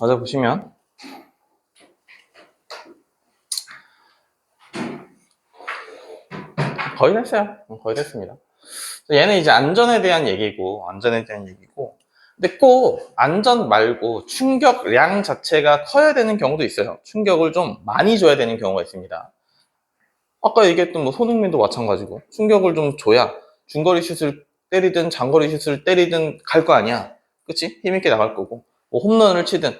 어제 보시면 거의 됐어요. 거의 됐습니다. 얘는 이제 안전에 대한 얘기고, 근데 꼭 안전 말고 충격량 자체가 커야 되는 경우도 있어요. 충격을 좀 많이 줘야 되는 경우가 있습니다. 아까 얘기했던 뭐 손흥민도 마찬가지고, 충격을 좀 줘야 중거리 슛을 때리든 장거리 슛을 때리든 갈 거 아니야. 그치? 힘있게 나갈 거고, 뭐 홈런을 치든,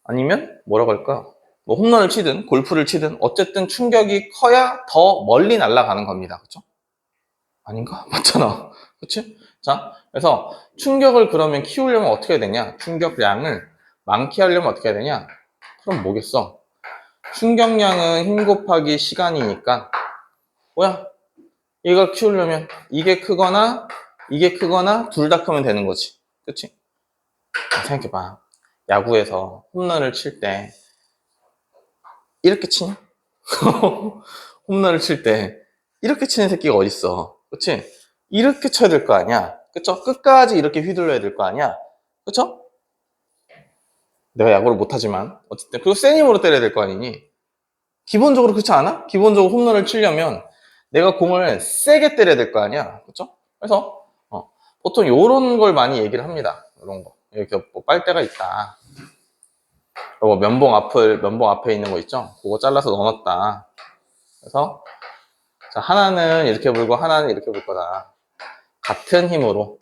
아니면 뭐라고 할까? 뭐 홈런을 치든 골프를 치든 어쨌든 충격이 커야 더 멀리 날아가는 겁니다. 그쵸? 아닌가? 맞잖아. 그치? 자, 그래서 충격을 그러면 키우려면 어떻게 해야 되냐? 충격량을 많게 하려면 어떻게 해야 되냐? 그럼 뭐겠어? 충격량은 힘 곱하기 시간이니까 뭐야? 이걸 키우려면 이게 크거나 둘 다 크면 되는 거지. 그치? 생각해봐. 야구에서 홈런을 칠 때 이렇게 치냐? 홈런을 칠 때 이렇게 치는 새끼가 어딨어. 그치? 이렇게 쳐야 될 거 아니야. 그쵸? 끝까지 이렇게 휘둘러야 될 거 아니야. 그쵸? 내가 야구를 못하지만 어쨌든 그리고 센 힘으로 때려야 될 거 아니니. 기본적으로 그렇지 않아? 기본적으로 홈런을 치려면 내가 공을 세게 때려야 될 거 아니야. 그쵸? 그래서 보통 요런 걸 많이 얘기를 합니다. 이런 거. 이렇게 뭐 빨대가 있다. 뭐 면봉 앞에 있는 거 있죠? 그거 잘라서 넣어놨다. 그래서 자, 하나는 이렇게 불고 하나는 이렇게 불 거다. 같은 힘으로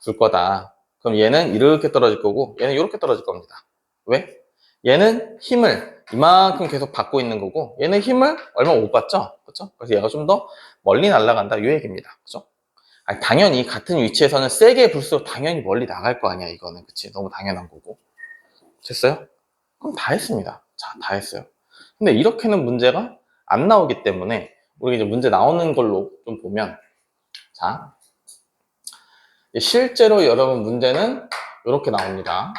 불 거다. 그럼 얘는 이렇게 떨어질 거고 얘는 이렇게 떨어질 겁니다. 왜? 얘는 힘을 이만큼 계속 받고 있는 거고 얘는 힘을 얼마 못 받죠? 그렇죠? 그래서 얘가 좀 더 멀리 날아간다 이 얘기입니다. 그렇죠? 아니, 당연히 같은 위치에서는 세게 불수록 당연히 멀리 나갈 거 아니야 이거는. 그치? 너무 당연한 거고. 됐어요? 그럼 다 했습니다. 자, 다 했어요. 근데 이렇게는 문제가 안 나오기 때문에 우리 이제 문제 나오는 걸로 좀 보면 자, 실제로 여러분 문제는 이렇게 나옵니다.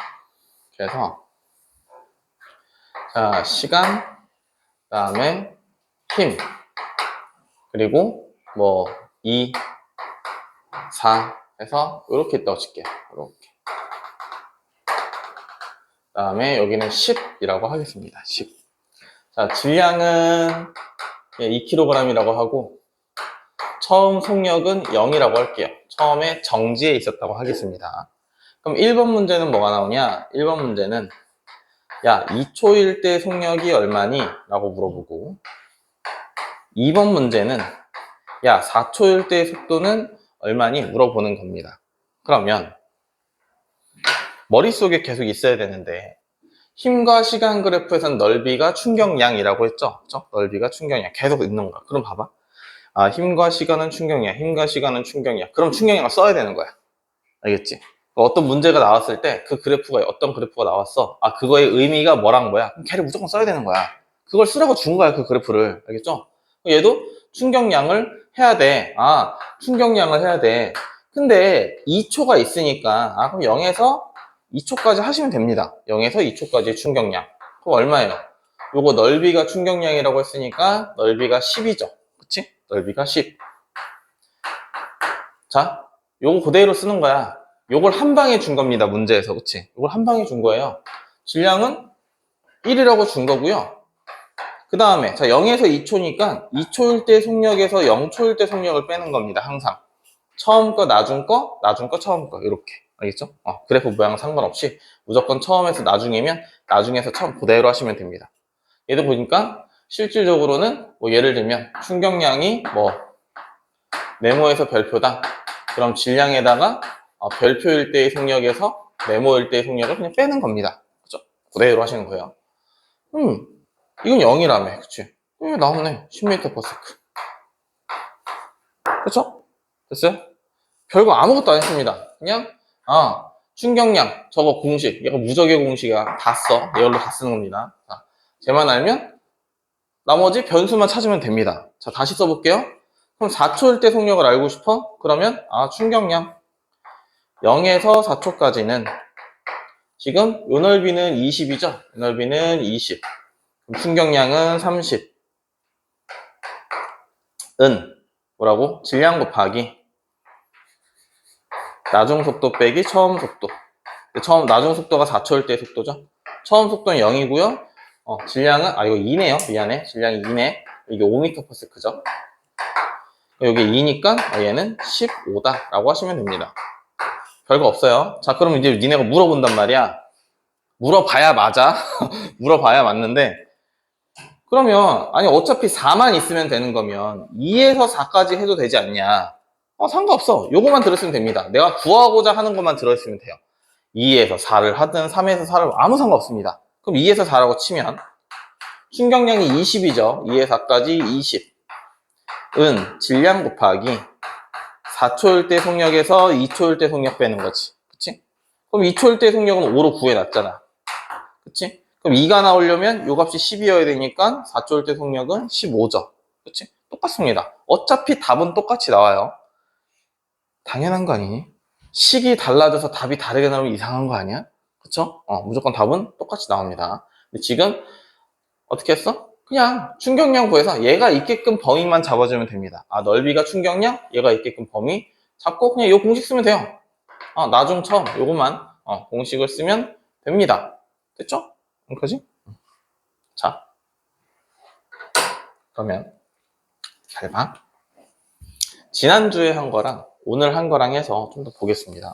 그래서 자, 시간, 그다음에 힘, 그리고 뭐 2, 4 해서 이렇게 떠줄게요. 이렇게. 그다음에 여기는 10이라고 하겠습니다. 10. 자, 질량은 2kg이라고 하고 처음 속력은 0이라고 할게요. 처음에 정지에 있었다고 하겠습니다. 그럼 1번 문제는 뭐가 나오냐? 1번 문제는 야, 2초일 때 속력이 얼마니? 라고 물어보고 2번 문제는 야, 4초일 때 속도는 얼마니? 물어보는 겁니다. 그러면 머릿속에 계속 있어야 되는데 힘과 시간 그래프에서는 넓이가 충격량이라고 했죠? 그렇죠? 넓이가 충격량 계속 있는 거야. 그럼 봐봐. 아, 힘과 시간은 충격량, 힘과 시간은 충격량. 그럼 충격량을 써야 되는 거야. 알겠지? 어떤 문제가 나왔을 때 그 그래프가 어떤 그래프가 나왔어. 아, 그거의 의미가 뭐란 거야. 그럼 걔를 무조건 써야 되는 거야. 그걸 쓰라고 준 거야, 그 그래프를. 알겠죠? 얘도 충격량을 해야 돼. 아, 충격량을 해야 돼. 근데 2초가 있으니까 아, 그럼 0에서 2초까지 하시면 됩니다. 0에서 2초까지 충격량. 그럼 얼마예요? 요거 넓이가 충격량이라고 했으니까 넓이가 10이죠. 그치? 넓이가 10. 자, 요거 그대로 쓰는 거야. 요걸 한 방에 준 겁니다. 문제에서. 그치? 요걸 한 방에 준 거예요. 질량은 1이라고 준 거고요. 그 다음에 자 0에서 2초니까 2초일 때 속력에서 0초일 때 속력을 빼는 겁니다. 항상. 처음 거, 나중 거, 나중 거, 처음 거 이렇게. 알겠죠? 그래프 모양 상관없이 무조건 처음에서 나중이면 나중에서 처음 그대로 하시면 됩니다. 얘도 보니까 실질적으로는 뭐 예를 들면 충격량이 뭐 네모에서 별표다. 그럼 질량에다가 별표일 때의 속력에서 네모일 때의 속력을 그냥 빼는 겁니다. 그죠? 그대로 하시는 거예요. 이건 0이라며. 그치? 나왔네. 10m/s. 그쵸? 됐어요? 별거 아무것도 안 했습니다. 그냥, 충격량. 저거 공식. 얘가 무적의 공식이야. 다 써. 이걸로 다 쓰는 겁니다. 자, 쟤만 알면 나머지 변수만 찾으면 됩니다. 자, 다시 써볼게요. 그럼 4초일 때 속력을 알고 싶어? 그러면, 충격량. 0에서 4초까지는 지금 요 넓이는 20이죠? 요 넓이는 20. 그럼 충격량은 30. 은 뭐라고? 질량 곱하기 나중 속도 빼기 처음 속도. 처음 나중 속도가 4초일 때 속도죠. 처음 속도는 0이고요. 질량은 이거 2네요. 미안해. 질량이 2네. 이게 5m/s죠. 여기 2니까 얘는 15다라고 하시면 됩니다. 별거 없어요. 자, 그럼 이제 니네가 물어본단 말이야. 물어봐야 맞아. 물어봐야 맞는데, 그러면 아니 어차피 4만 있으면 되는 거면 2에서 4까지 해도 되지 않냐? 상관없어. 요거만 들었으면 됩니다. 내가 구하고자 하는 것만 들었으면 돼요. 2에서 4를 하든 3에서 4를 아무 상관없습니다. 그럼 2에서 4라고 치면 충격량이 20이죠. 2에서 4까지 20. 은 질량 곱하기 4초일 때 속력에서 2초일 때 속력 빼는 거지. 그치? 그럼 2초일 때 속력은 5로 구해놨잖아. 그치? 그럼 2가 나오려면 요 값이 10이어야 되니까 4초일 때 속력은 15죠. 그치? 똑같습니다. 어차피 답은 똑같이 나와요. 당연한 거 아니니? 식이 달라져서 답이 다르게 나오면 이상한 거 아니야? 그쵸? 무조건 답은 똑같이 나옵니다. 근데 지금 어떻게 했어? 그냥 충격량 구해서 얘가 있게끔 범위만 잡아주면 됩니다. 넓이가 충격량, 얘가 있게끔 범위 잡고 그냥 이 공식 쓰면 돼요. 나중 처음 요것만 공식을 쓰면 됩니다. 됐죠? 그지? 자, 그러면 잘 봐. 지난주에 한 거랑 오늘 한 거랑 해서 좀 더 보겠습니다.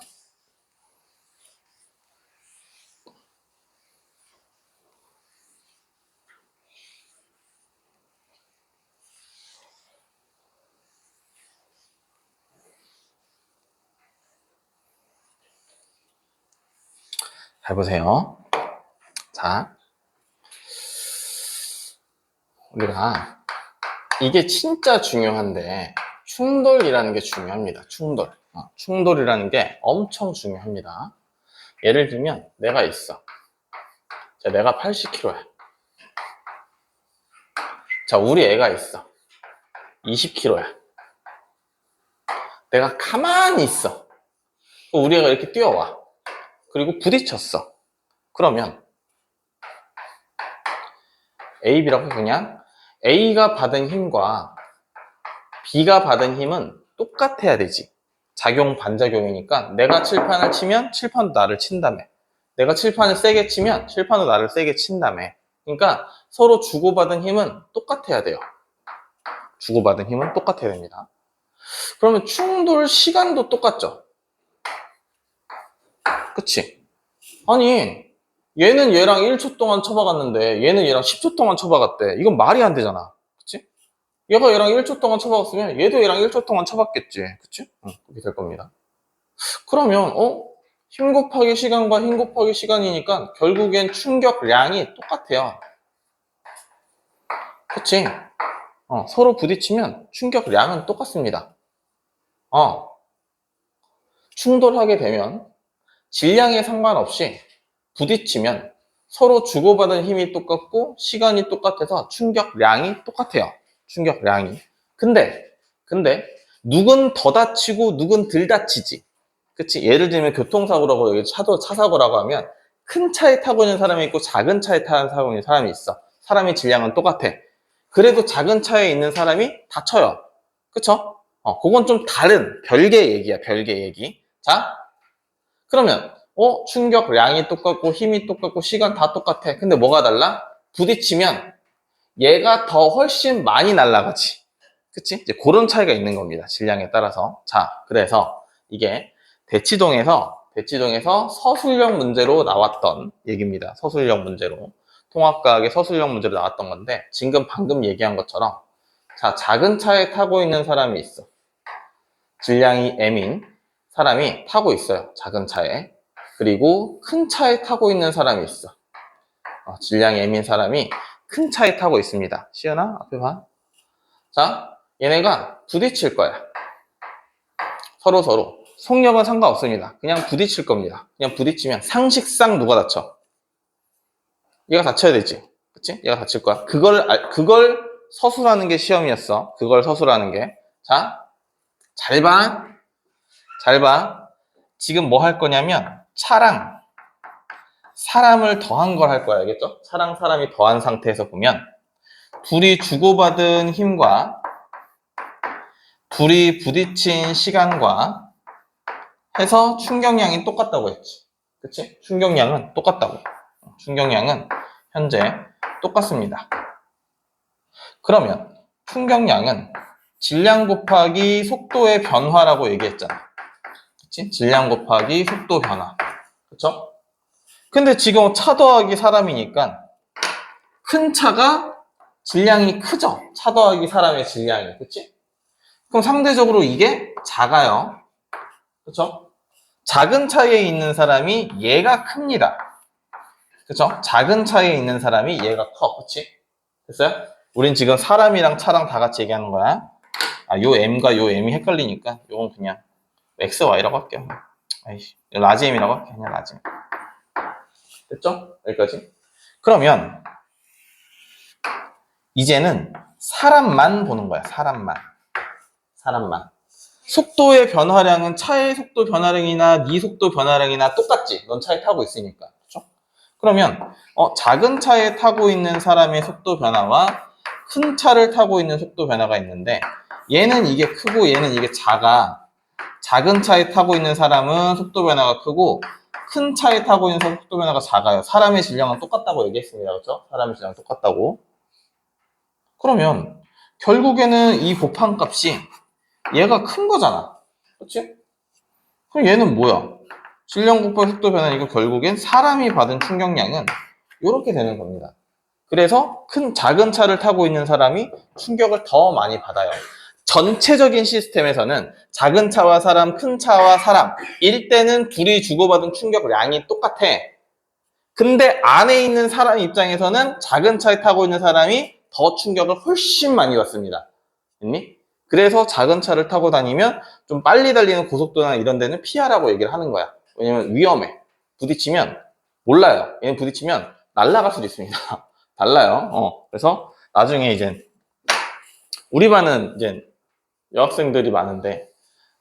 잘 보세요. 자, 우리가 이게 진짜 중요한데 충돌이라는 게 중요합니다. 충돌. 충돌이라는 게 엄청 중요합니다. 예를 들면 내가 있어. 자, 내가 80kg야. 자, 우리 애가 있어. 20kg야. 내가 가만히 있어. 우리 애가 이렇게 뛰어와. 그리고 부딪혔어. 그러면 A, B라고 그냥 A가 받은 힘과 B가 받은 힘은 똑같아야 되지. 작용 반작용이니까 내가 칠판을 치면 칠판도 나를 친다며. 내가 칠판을 세게 치면 칠판도 나를 세게 친다며. 그러니까 서로 주고받은 힘은 똑같아야 돼요. 주고받은 힘은 똑같아야 됩니다. 그러면 충돌 시간도 똑같죠? 그치? 아니, 얘는 얘랑 1초 동안 쳐박았는데 얘는 얘랑 10초 동안 쳐박았대. 이건 말이 안 되잖아. 그치? 얘가 얘랑 1초 동안 쳐박았으면 얘도 얘랑 1초 동안 쳐박겠지. 그치? 그렇게 될 겁니다. 그러면 힘 곱하기 시간과 힘 곱하기 시간이니까 결국엔 충격량이 똑같아요. 그치? 서로 부딪히면 충격량은 똑같습니다. 충돌하게 되면 질량에 상관없이 부딪히면 서로 주고받은 힘이 똑같고 시간이 똑같아서 충격량이 똑같아요. 충격량이. 근데 누군 더 다치고 누군 덜 다치지. 그치? 예를 들면 교통사고라고 여기 차 사고라고 하면 큰 차에 타고 있는 사람이 있고 작은 차에 타고 있는 사람이 있어. 사람의 질량은 똑같아. 그래도 작은 차에 있는 사람이 다쳐요. 그쵸? 그건 좀 다른 별개 얘기야. 별개 얘기. 자, 그러면 충격량이 똑같고 힘이 똑같고 시간 다 똑같아. 근데 뭐가 달라? 부딪히면 얘가 더 훨씬 많이 날아가지. 그치? 이제 그런 차이가 있는 겁니다. 질량에 따라서. 자, 그래서 이게 대치동에서 서술형 문제로 나왔던 얘기입니다. 서술형 문제로. 통합과학의 서술형 문제로 나왔던 건데 지금 방금 얘기한 것처럼 자, 작은 차에 타고 있는 사람이 있어. 질량이 M인 사람이 타고 있어요. 작은 차에. 그리고 큰 차에 타고 있는 사람이 있어. 질량이 M인 사람이 큰 차에 타고 있습니다. 시연아, 앞에 봐. 자, 얘네가 부딪힐 거야. 서로. 속력은 상관없습니다. 그냥 부딪힐 겁니다. 그냥 부딪히면 상식상 누가 다쳐? 얘가 다쳐야 되지. 그치? 얘가 다칠 거야. 그걸 서술하는 게 시험이었어. 그걸 서술하는 게. 자, 잘 봐. 지금 뭐 할 거냐면 차랑 사람을 더한 걸 할 거야. 알겠죠? 차랑 사람이 더한 상태에서 보면 둘이 주고받은 힘과 둘이 부딪힌 시간과 해서 충격량이 똑같다고 했지. 그치? 충격량은 똑같다고. 충격량은 현재 똑같습니다. 그러면 충격량은 질량 곱하기 속도의 변화라고 얘기했잖아. 그치? 질량 곱하기 속도 변화. 그쵸? 근데 지금 차 더하기 사람이니까 큰 차가 질량이 크죠? 차 더하기 사람의 질량이. 그치? 그럼 상대적으로 이게 작아요. 그쵸? 작은 차에 있는 사람이 얘가 큽니다. 그쵸? 작은 차에 있는 사람이 얘가 커. 그치? 됐어요? 우린 지금 사람이랑 차랑 다 같이 얘기하는 거야. 요 M과 요 M이 헷갈리니까 요건 그냥 X, Y라고 할게요. 아이씨, 라지 M이라고 할게요. 그냥 라지 M. 됐죠? 여기까지. 그러면 이제는 사람만 보는 거야. 사람만. 속도의 변화량은 차의 속도 변화량이나 네 속도 변화량이나 똑같지. 넌 차에 타고 있으니까. 그렇죠? 그러면 작은 차에 타고 있는 사람의 속도 변화와 큰 차를 타고 있는 속도 변화가 있는데 얘는 이게 크고 얘는 이게 작아. 작은 차에 타고 있는 사람은 속도 변화가 크고 큰 차에 타고 있는 사람은 속도 변화가 작아요. 사람의 질량은 똑같다고 얘기했습니다. 그렇죠? 사람의 질량은 똑같다고. 그러면 결국에는 이 곱한 값이 얘가 큰 거잖아. 그렇지? 그럼 얘는 뭐야? 질량 곱하기 속도 변화 이거 결국엔 사람이 받은 충격량은 이렇게 되는 겁니다. 그래서 작은 차를 타고 있는 사람이 충격을 더 많이 받아요. 전체적인 시스템에서는 작은 차와 사람, 큰 차와 사람 일 때는 둘이 주고받은 충격량이 똑같아. 근데 안에 있는 사람 입장에서는 작은 차에 타고 있는 사람이 더 충격을 훨씬 많이 받습니다. 됐니? 그래서 작은 차를 타고 다니면 좀 빨리 달리는 고속도로나 이런 데는 피하라고 얘기를 하는 거야. 왜냐면 위험해. 부딪히면 몰라요. 얘는 부딪히면 날아갈 수도 있습니다. 달라요. 그래서 나중에 이제 우리 반은 이제 여학생들이 많은데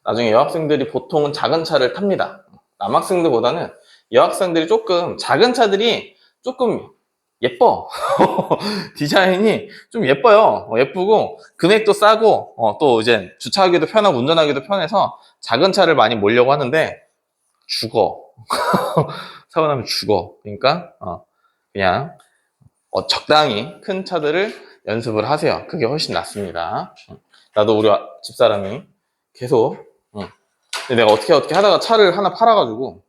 나중에 여학생들이 보통은 작은 차를 탑니다. 남학생들보다는 여학생들이 조금 작은 차들이 조금 예뻐. 디자인이 좀 예뻐요. 예쁘고 금액도 싸고 또 이제 주차하기도 편하고 운전하기도 편해서 작은 차를 많이 몰려고 하는데 죽어. 사고 나면 죽어. 그러니까 그냥 적당히 큰 차들을 연습을 하세요. 그게 훨씬 낫습니다. 나도 우리 집사람이 계속 근데 내가 어떻게 하다가 차를 하나 팔아가지고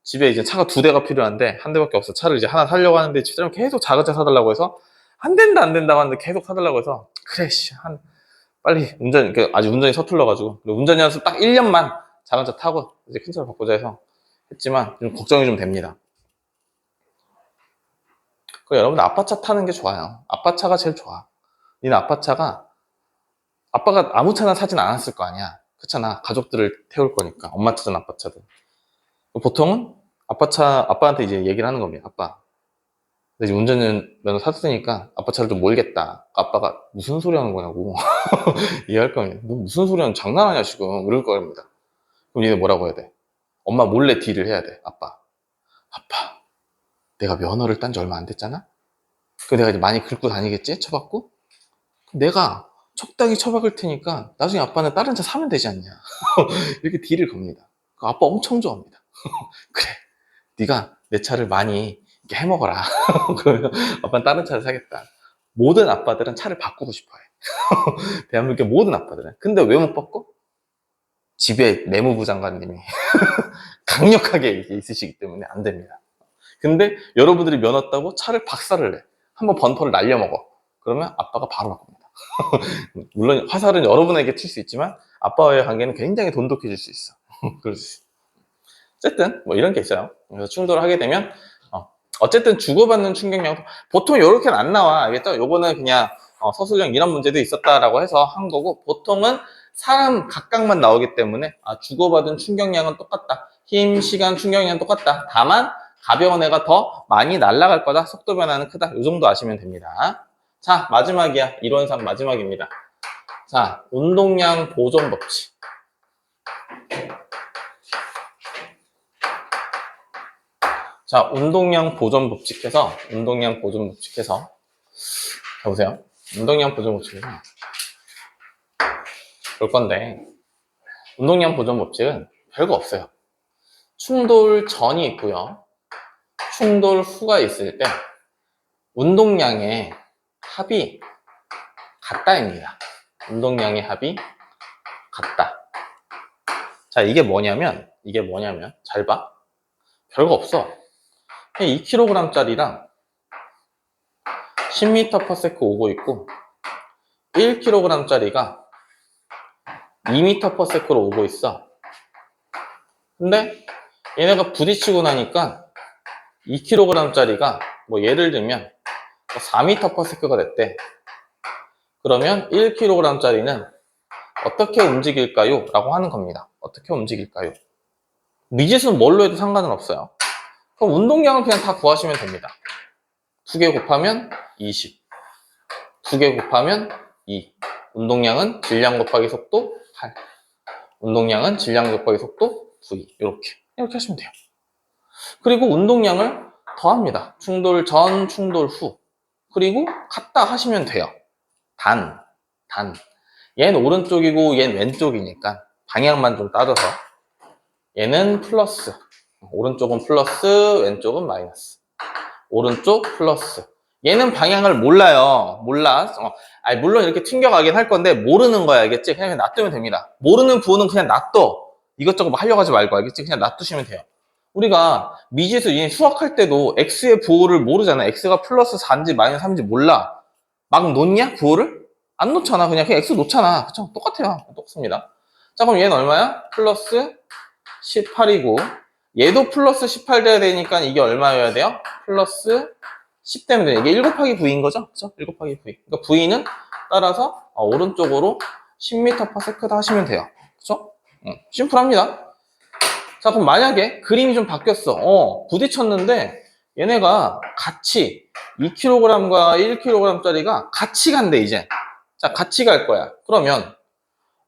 집에 이제 차가 2대가 필요한데 한 대밖에 없어. 차를 이제 하나 사려고 하는데 집사람이 계속 작은 차 사달라고 해서 안 된다고 하는데 계속 사달라고 해서 그래 빨리 아직 운전이 서툴러가지고 운전 연습 딱 1년만 작은 차 타고 이제 큰 차로 바꾸자 해서 했지만 좀 걱정이 좀 됩니다. 그 여러분 아빠 차 타는 게 좋아요. 아빠 차가 제일 좋아. 니는 아빠가 아무 차나 사진 않았을 거 아니야. 그렇잖아. 가족들을 태울 거니까. 엄마 차든 아빠 차든. 보통은 아빠한테 이제 얘기를 하는 겁니다. 아빠, 나 이제 운전면허 탔으니까 아빠 차를 좀 몰겠다. 아빠가 무슨 소리 하는 거냐고. 이해할 겁니다. 너 무슨 소리 하는 장난하냐 지금. 이럴 겁니다. 그럼 얘는 뭐라고 해야 돼? 엄마 몰래 딜을 해야 돼. 아빠, 내가 면허를 딴 지 얼마 안 됐잖아? 그 내가 이제 많이 긁고 다니겠지? 쳐받고? 내가 적당히 쳐박을 테니까 나중에 아빠는 다른 차 사면 되지 않냐. 이렇게 딜을 겁니다. 아빠 엄청 좋아합니다. 그래, 네가 내 차를 많이 이렇게 해먹어라. 그러면 아빠는 다른 차를 사겠다. 모든 아빠들은 차를 바꾸고 싶어해. 대한민국의 모든 아빠들은. 근데 왜 못 바꿔? 집에 내무부 장관님이 강력하게 있으시기 때문에 안 됩니다. 근데 여러분들이 면허 따고 차를 박살을 내. 한번 번퍼를 날려먹어. 그러면 아빠가 바로 바꿉니다. 물론 화살은 여러분에게 튈 수 있지만 아빠와의 관계는 굉장히 돈독해질 수 있어. 그럴 수 있어. 어쨌든 뭐 이런 게 있어요. 그래서 충돌을 하게 되면 어쨌든 주고받는 충격량 보통 이렇게는 안 나와. 알겠죠? 요거는 그냥 서술형 이런 문제도 있었다라고 해서 한 거고 보통은 사람 각각만 나오기 때문에 주고받은 충격량은 똑같다. 힘, 시간, 충격량 똑같다. 다만 가벼운 애가 더 많이 날아갈 거다. 속도 변화는 크다. 이 정도 아시면 됩니다. 자, 마지막이야. 이론상 마지막입니다. 자, 운동량 보존 법칙. 자, 운동량 보존 법칙해서 자, 보세요. 운동량 보존 법칙에서 볼 건데 운동량 보존 법칙은 별거 없어요. 충돌 전이 있고요. 충돌 후가 있을 때 운동량의 합이 같다입니다. 운동량의 합이 같다. 자, 이게 뭐냐면 잘 봐. 별거 없어. 2kg짜리랑 10m/s 오고 있고 1kg짜리가 2m/s로 오고 있어. 근데 얘네가 부딪히고 나니까 2kg짜리가 뭐 예를 들면 4m/s가 됐대. 그러면 1kg짜리는 어떻게 움직일까요? 라고 하는 겁니다. 어떻게 움직일까요? 미지수는 뭘로 해도 상관은 없어요. 그럼 운동량을 그냥 다 구하시면 됩니다. 2개 곱하면 20, 2개 곱하면 2. 운동량은 질량 곱하기 속도 8. 운동량은 질량 곱하기 속도 V. 이렇게 하시면 돼요. 그리고 운동량을 더합니다. 충돌 전, 충돌 후. 그리고 같다 하시면 돼요. 단. 얘는 오른쪽이고 얘는 왼쪽이니까 방향만 좀 따져서 얘는 플러스. 오른쪽은 플러스, 왼쪽은 마이너스. 오른쪽 플러스. 얘는 방향을 몰라요. 몰라. 물론 이렇게 튕겨가긴 할 건데 모르는 거야. 알겠지? 그냥 놔두면 됩니다. 모르는 부호는 그냥 놔둬. 이것저것 뭐 하려고 하지 말고. 알겠지? 그냥 놔두시면 돼요. 우리가 미지수 수학할 때도 x의 부호를 모르잖아. x가 플러스 4인지 마이너스 3인지 몰라. 막 놓냐? 부호를? 안 놓잖아. 그냥 x 놓잖아. 그쵸? 똑같아요. 똑같습니다. 자, 그럼 얘는 얼마야? 플러스 18이고 얘도 플러스 18 돼야 되니까 이게 얼마여야 돼요? 플러스 10 되면 돼요. 이게 1 곱하기 V인 거죠? 그죠? 1 곱하기 V. 그러니까 V는 따라서 오른쪽으로 10m/s 하시면 돼요. 그죠? 심플합니다. 자, 그럼 만약에 그림이 좀 바뀌었어. 부딪혔는데 얘네가 같이 2kg과 1kg짜리가 같이 간대, 이제. 자, 같이 갈 거야. 그러면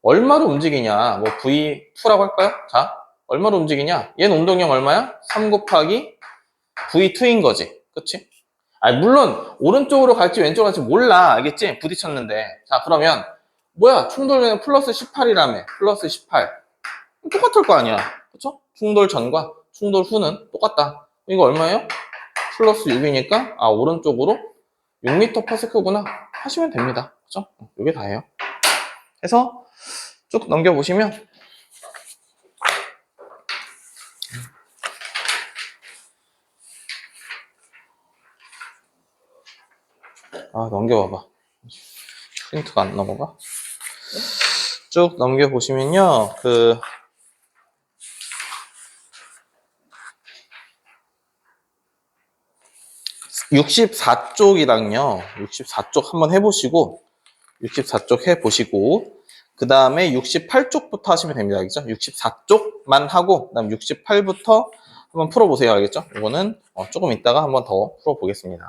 얼마로 움직이냐? 뭐 V2라고 할까요? 자, 얼마로 움직이냐? 얘는 운동량 얼마야? 3 곱하기 V2인 거지. 그치? 물론 오른쪽으로 갈지 왼쪽으로 갈지 몰라. 알겠지? 부딪혔는데. 자, 그러면 뭐야? 충돌면은 플러스 18이라며. 플러스 18. 똑같을 거 아니야. 그쵸? 충돌 전과 충돌 후는 똑같다. 이거 얼마예요? 플러스 6이니까 오른쪽으로 6m/s구나 하시면 됩니다. 그쵸? 이게 다예요. 해서 쭉 넘겨보시면 넘겨봐봐. 프린트가 안 넘어가. 쭉 넘겨보시면요. 64쪽이랑요. 64쪽 한번 해보시고 64쪽 해보시고 그 다음에 68쪽부터 하시면 됩니다. 알겠죠? 64쪽만 하고 그 다음 68부터 한번 풀어보세요. 알겠죠? 이거는 조금 이따가 한번 더 풀어보겠습니다.